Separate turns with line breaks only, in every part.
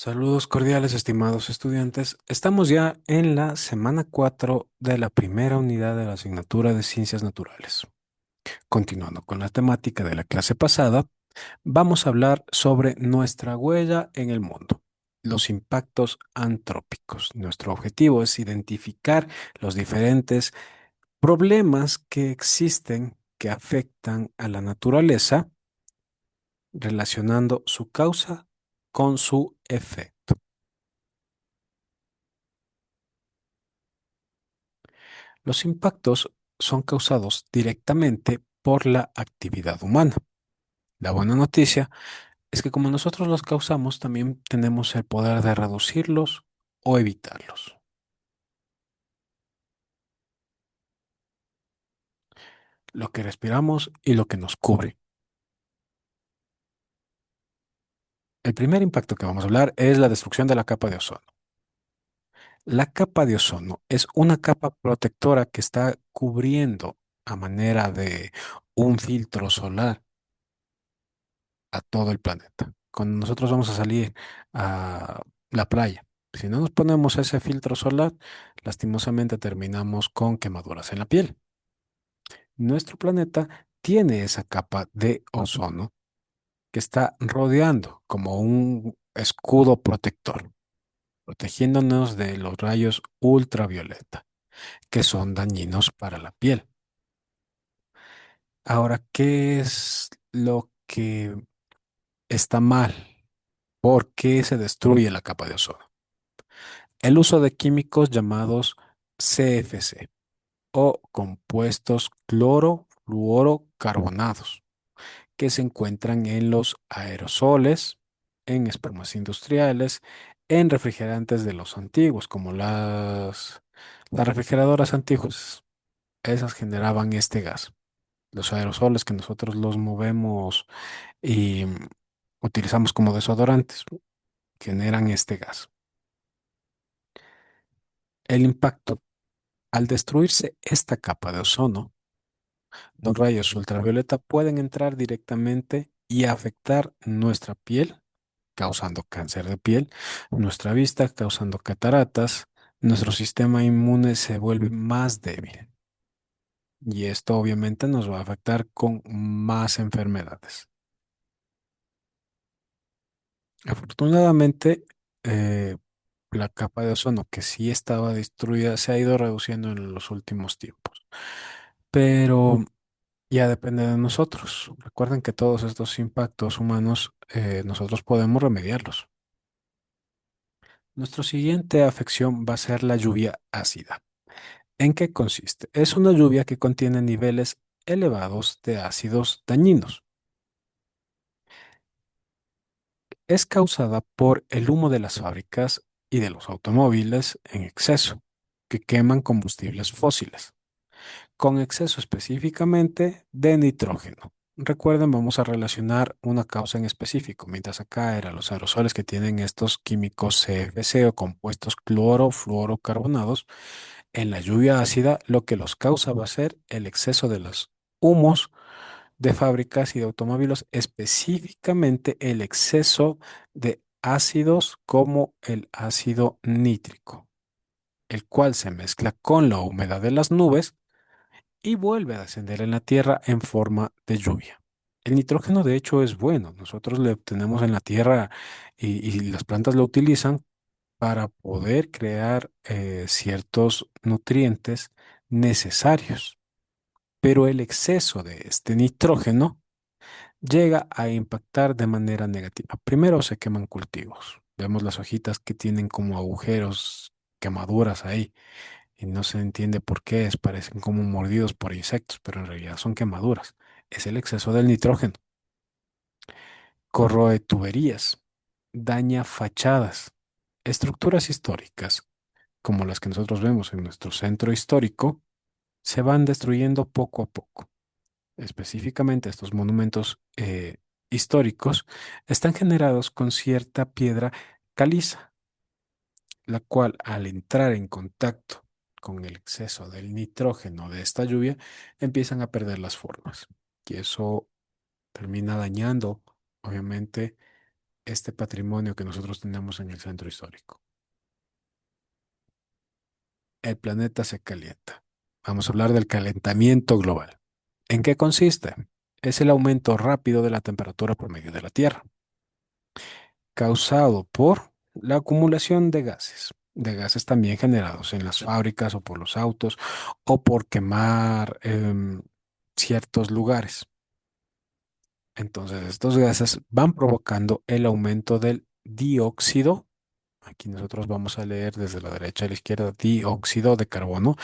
Saludos cordiales, estimados estudiantes. Estamos ya en la semana 4 de la primera unidad de la asignatura de Ciencias Naturales. Continuando con la temática de la clase pasada, vamos a hablar sobre nuestra huella en el mundo, los impactos antrópicos. Nuestro objetivo es identificar los diferentes problemas que existen que afectan a la naturaleza, relacionando su causa con su efecto. Los impactos son causados directamente por la actividad humana. La buena noticia es que como nosotros los causamos, también tenemos el poder de reducirlos o evitarlos. Lo que respiramos y lo que nos cubre. El primer impacto que vamos a hablar es la destrucción de la capa de ozono. La capa de ozono es una capa protectora que está cubriendo a manera de un filtro solar a todo el planeta. Cuando nosotros vamos a salir a la playa, si no nos ponemos ese filtro solar, lastimosamente terminamos con quemaduras en la piel. Nuestro planeta tiene esa capa de ozono que está rodeando como un escudo protector, protegiéndonos de los rayos ultravioleta, que son dañinos para la piel. Ahora, ¿qué es lo que está mal? ¿Por qué se destruye la capa de ozono? El uso de químicos llamados CFC o compuestos clorofluorocarbonados que se encuentran en los aerosoles, en espumas industriales, en refrigerantes de los antiguos, como las refrigeradoras antiguas. Esas generaban este gas. Los aerosoles que nosotros los movemos y utilizamos como desodorantes generan este gas. El impacto. Al destruirse esta capa de ozono, los rayos ultravioleta pueden entrar directamente y afectar nuestra piel, causando cáncer de piel, nuestra vista, causando cataratas, nuestro sistema inmune se vuelve más débil y esto obviamente nos va a afectar con más enfermedades. Afortunadamente, eh, la capa de ozono que sí estaba destruida se ha ido reduciendo en los últimos tiempos, pero ya depende de nosotros. Recuerden que todos estos impactos humanos nosotros podemos remediarlos. Nuestra siguiente afección va a ser la lluvia ácida. ¿En qué consiste? Es una lluvia que contiene niveles elevados de ácidos dañinos. Es causada por el humo de las fábricas y de los automóviles en exceso, que queman combustibles fósiles, con exceso específicamente de nitrógeno. Recuerden, vamos a relacionar una causa en específico, mientras acá eran los aerosoles que tienen estos químicos CFC o compuestos clorofluorocarbonados. En la lluvia ácida, lo que los causa va a ser el exceso de los humos de fábricas y de automóviles, específicamente el exceso de ácidos como el ácido nítrico, el cual se mezcla con la humedad de las nubes y vuelve a descender en la tierra en forma de lluvia. El nitrógeno, de hecho, es bueno. Nosotros lo obtenemos en la tierra y las plantas lo utilizan para poder crear ciertos nutrientes necesarios. Pero el exceso de este nitrógeno llega a impactar de manera negativa. Primero se queman cultivos. Vemos las hojitas que tienen como agujeros, quemaduras ahí y no se entiende por qué es, parecen como mordidos por insectos, pero en realidad son quemaduras. Es el exceso del nitrógeno. Corroe tuberías, daña fachadas, estructuras históricas, como las que nosotros vemos en nuestro centro histórico, se van destruyendo poco a poco. Específicamente estos monumentos históricos están generados con cierta piedra caliza, la cual al entrar en contacto con el exceso del nitrógeno de esta lluvia, empiezan a perder las formas. Y eso termina dañando, obviamente, este patrimonio que nosotros tenemos en el centro histórico. El planeta se calienta. Vamos a hablar del calentamiento global. ¿En qué consiste? Es el aumento rápido de la temperatura promedio de la Tierra, causado por la acumulación de gases también generados en las fábricas o por los autos o por quemar ciertos lugares. Entonces, estos gases van provocando el aumento del dióxido. Aquí nosotros vamos a leer desde la derecha a la izquierda dióxido de carbono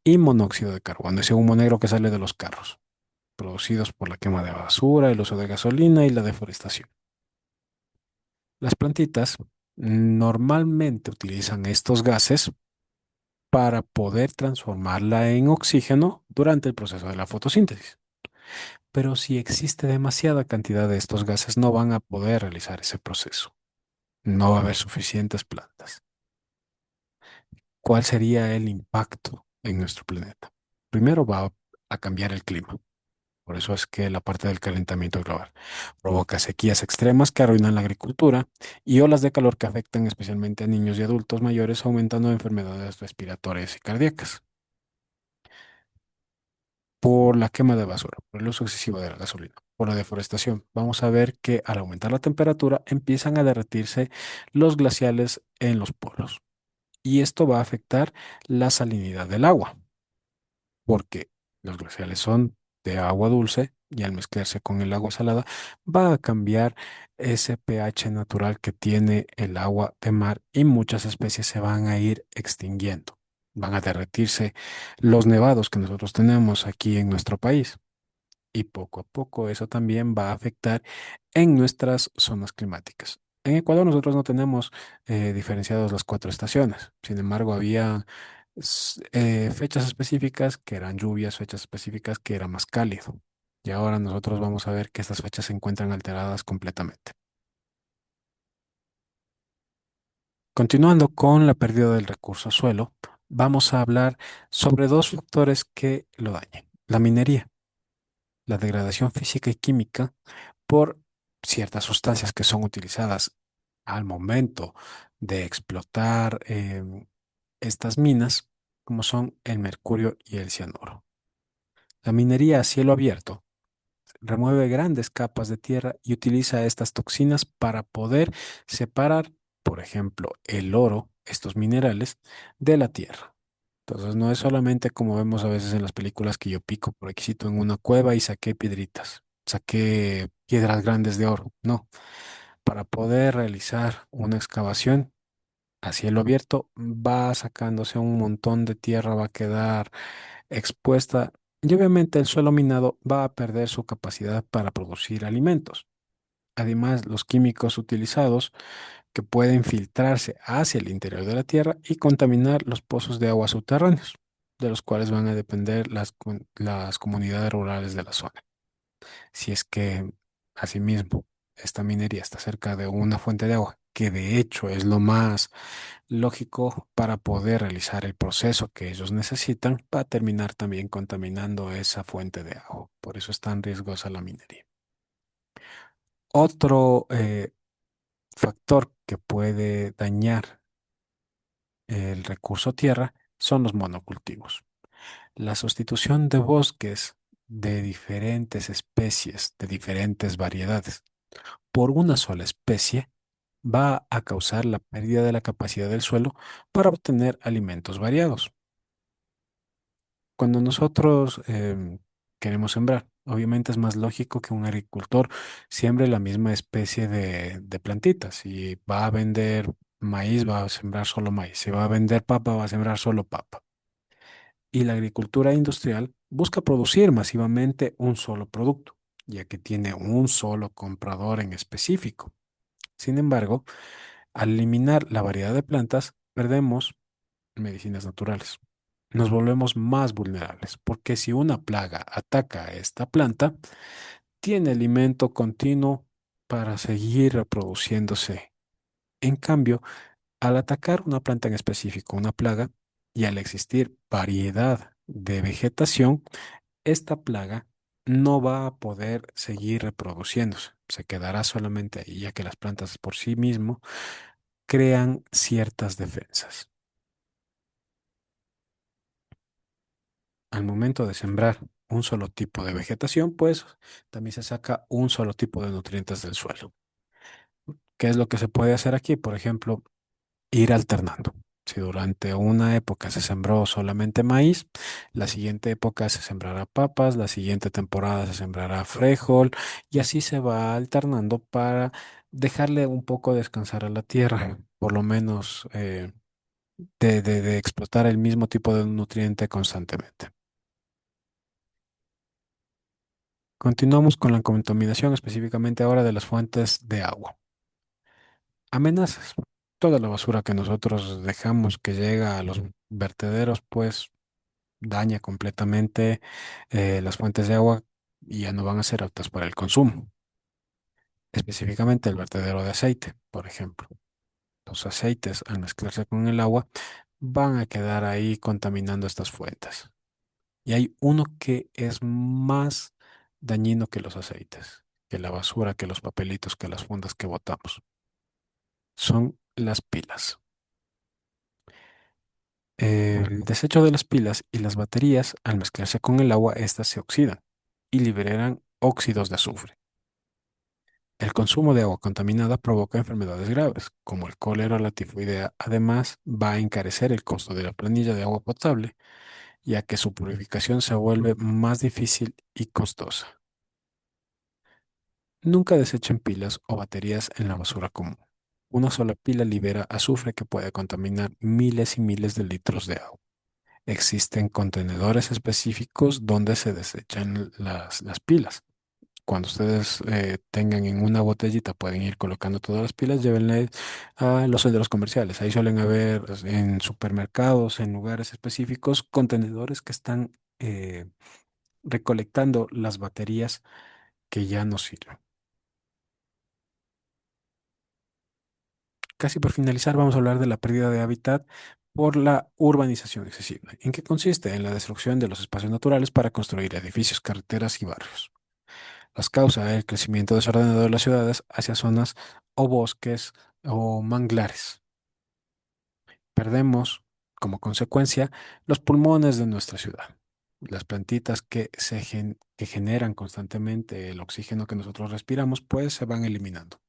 y monóxido de carbono, ese humo negro que sale de los carros, producidos por la quema de basura, el uso de gasolina y la deforestación. Las plantitas normalmente utilizan estos gases para poder transformarla en oxígeno durante el proceso de la fotosíntesis. Pero si existe demasiada cantidad de estos gases, no van a poder realizar ese proceso. No va a haber suficientes plantas. ¿Cuál sería el impacto en nuestro planeta? Primero va a cambiar el clima. Por eso es que la parte del calentamiento global provoca sequías extremas que arruinan la agricultura y olas de calor que afectan especialmente a niños y adultos mayores, aumentando enfermedades respiratorias y cardíacas. Por la quema de basura, por el uso excesivo de la gasolina, por la deforestación. Vamos a ver que al aumentar la temperatura empiezan a derretirse los glaciales en los polos y esto va a afectar la salinidad del agua, porque los glaciales son de agua dulce y al mezclarse con el agua salada va a cambiar ese pH natural que tiene el agua de mar y muchas especies se van a ir extinguiendo. Van a derretirse los nevados que nosotros tenemos aquí en nuestro país. Y poco a poco eso también va a afectar en nuestras zonas climáticas. En Ecuador nosotros no tenemos diferenciados las cuatro estaciones. Sin embargo, había fechas específicas que eran lluvias, fechas específicas que era más cálido. Y ahora nosotros vamos a ver que estas fechas se encuentran alteradas completamente. Continuando con la pérdida del recurso suelo, vamos a hablar sobre dos factores que lo dañan. La minería, la degradación física y química por ciertas sustancias que son utilizadas al momento de explotar estas minas, como son el mercurio y el cianuro. La minería a cielo abierto remueve grandes capas de tierra y utiliza estas toxinas para poder separar, por ejemplo, el oro, estos minerales, de la tierra. Entonces no es solamente como vemos a veces en las películas que yo pico por requisito en una cueva y saqué piedritas, saqué piedras grandes de oro. No, para poder realizar una excavación a cielo abierto va sacándose un montón de tierra, va a quedar expuesta y obviamente el suelo minado va a perder su capacidad para producir alimentos. Además, los químicos utilizados que pueden filtrarse hacia el interior de la tierra y contaminar los pozos de agua subterráneos, de los cuales van a depender las comunidades rurales de la zona. Si es que, asimismo, esta minería está cerca de una fuente de agua, que de hecho es lo más lógico para poder realizar el proceso que ellos necesitan, va a terminar también contaminando esa fuente de agua. Por eso es tan riesgosa la minería. Otro factor que puede dañar el recurso tierra son los monocultivos. La sustitución de bosques de diferentes especies, de diferentes variedades, por una sola especie va a causar la pérdida de la capacidad del suelo para obtener alimentos variados. Cuando nosotros queremos sembrar, obviamente es más lógico que un agricultor siembre la misma especie de plantitas. Si va a vender maíz, va a sembrar solo maíz. Si va a vender papa, va a sembrar solo papa. Y la agricultura industrial busca producir masivamente un solo producto, ya que tiene un solo comprador en específico. Sin embargo, al eliminar la variedad de plantas, perdemos medicinas naturales. Nos volvemos más vulnerables, porque si una plaga ataca a esta planta, tiene alimento continuo para seguir reproduciéndose. En cambio, al atacar una planta en específico, una plaga, y al existir variedad de vegetación, esta plaga no va a poder seguir reproduciéndose. se quedará solamente ahí, ya que las plantas por sí mismo crean ciertas defensas. Al momento de sembrar un solo tipo de vegetación, pues también se saca un solo tipo de nutrientes del suelo. ¿Qué es lo que se puede hacer aquí? Por ejemplo, ir alternando. Si durante una época se sembró solamente maíz, la siguiente época se sembrará papas, la siguiente temporada se sembrará frijol y así se va alternando para dejarle un poco descansar a la tierra, por lo menos de explotar el mismo tipo de nutriente constantemente. Continuamos con la contaminación específicamente ahora de las fuentes de agua. Amenazas. Toda la basura que nosotros dejamos que llega a los vertederos, pues daña completamente las fuentes de agua y ya no van a ser aptas para el consumo. Específicamente el vertedero de aceite, por ejemplo. Los aceites, al mezclarse con el agua, van a quedar ahí contaminando estas fuentes. Y hay uno que es más dañino que los aceites, que la basura, que los papelitos, que las fundas que botamos. Son las pilas. El desecho de las pilas y las baterías, al mezclarse con el agua, estas se oxidan y liberan óxidos de azufre. El consumo de agua contaminada provoca enfermedades graves, como el cólera o la tifoidea. Además, va a encarecer el costo de la planilla de agua potable, ya que su purificación se vuelve más difícil y costosa. Nunca desechen pilas o baterías en la basura común. Una sola pila libera azufre que puede contaminar miles y miles de litros de agua. Existen contenedores específicos donde se desechan las pilas. Cuando ustedes tengan en una botellita, pueden ir colocando todas las pilas, llévenle a los centros comerciales. Ahí suelen haber en supermercados, en lugares específicos, contenedores que están recolectando las baterías que ya no sirven. Casi por finalizar, vamos a hablar de la pérdida de hábitat por la urbanización excesiva. ¿En qué consiste? En la destrucción de los espacios naturales para construir edificios, carreteras y barrios. Las causas el crecimiento desordenado de las ciudades hacia zonas o bosques o manglares. Perdemos, como consecuencia, los pulmones de nuestra ciudad. Las plantitas que generan constantemente el oxígeno que nosotros respiramos, pues se van eliminando.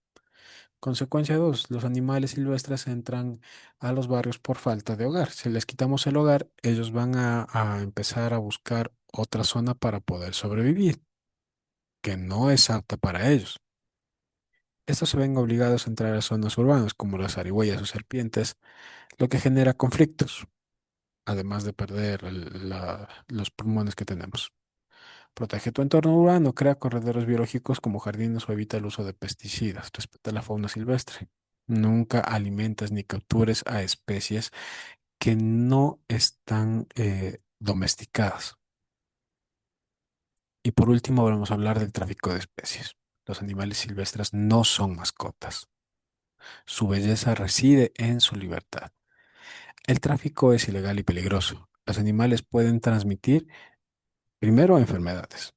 Consecuencia 2, los animales silvestres entran a los barrios por falta de hogar. Si les quitamos el hogar, ellos van a empezar a buscar otra zona para poder sobrevivir, que no es apta para ellos. Estos se ven obligados a entrar a zonas urbanas como las zarigüeyas o serpientes, lo que genera conflictos, además de perder los pulmones que tenemos. Protege tu entorno urbano, crea corredores biológicos como jardines o evita el uso de pesticidas. Respeta la fauna silvestre. Nunca alimentes ni captures a especies que no están domesticadas. Y por último, vamos a hablar del tráfico de especies. Los animales silvestres no son mascotas. Su belleza reside en su libertad. El tráfico es ilegal y peligroso. Los animales pueden transmitir, primero, enfermedades.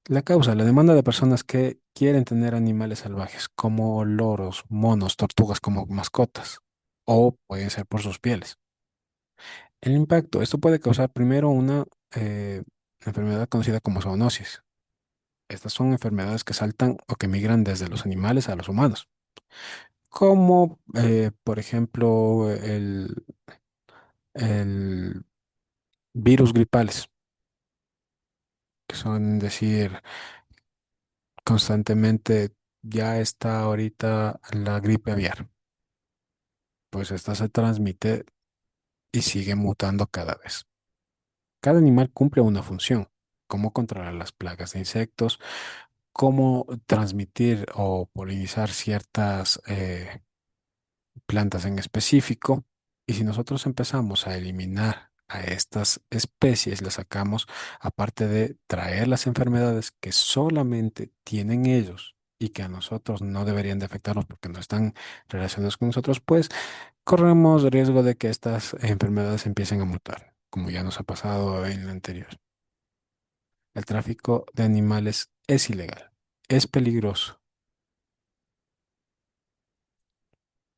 La causa, la demanda de personas que quieren tener animales salvajes, como loros, monos, tortugas como mascotas, o pueden ser por sus pieles. El impacto, esto puede causar primero una eh, enfermedad conocida como zoonosis. Estas son enfermedades que saltan o que migran desde los animales a los humanos, como por ejemplo el virus gripales, que son decir constantemente ya está ahorita la gripe aviar, pues esta se transmite y sigue mutando cada vez. Cada animal cumple una función, cómo controlar las plagas de insectos, cómo transmitir o polinizar ciertas plantas en específico. Y si nosotros empezamos a eliminar a estas especies, las sacamos, aparte de traer las enfermedades que solamente tienen ellos y que a nosotros no deberían de afectarnos porque no están relacionados con nosotros, pues corremos riesgo de que estas enfermedades empiecen a mutar, como ya nos ha pasado en la anterior. El tráfico de animales es ilegal. es peligroso.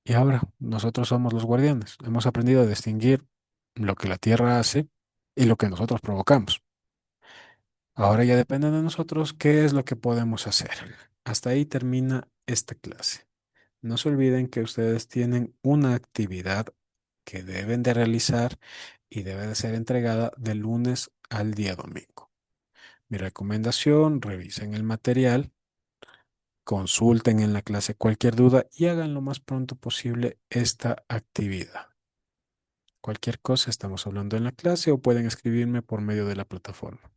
Y ahora nosotros somos los guardianes. Hemos aprendido a distinguir lo que la Tierra hace y lo que nosotros provocamos. Ahora ya depende de nosotros qué es lo que podemos hacer. Hasta ahí termina esta clase. No se olviden que ustedes tienen una actividad que deben de realizar y debe de ser entregada de lunes al día domingo. Mi recomendación, revisen el material, consulten en la clase cualquier duda y hagan lo más pronto posible esta actividad. Cualquier cosa estamos hablando en la clase o pueden escribirme por medio de la plataforma.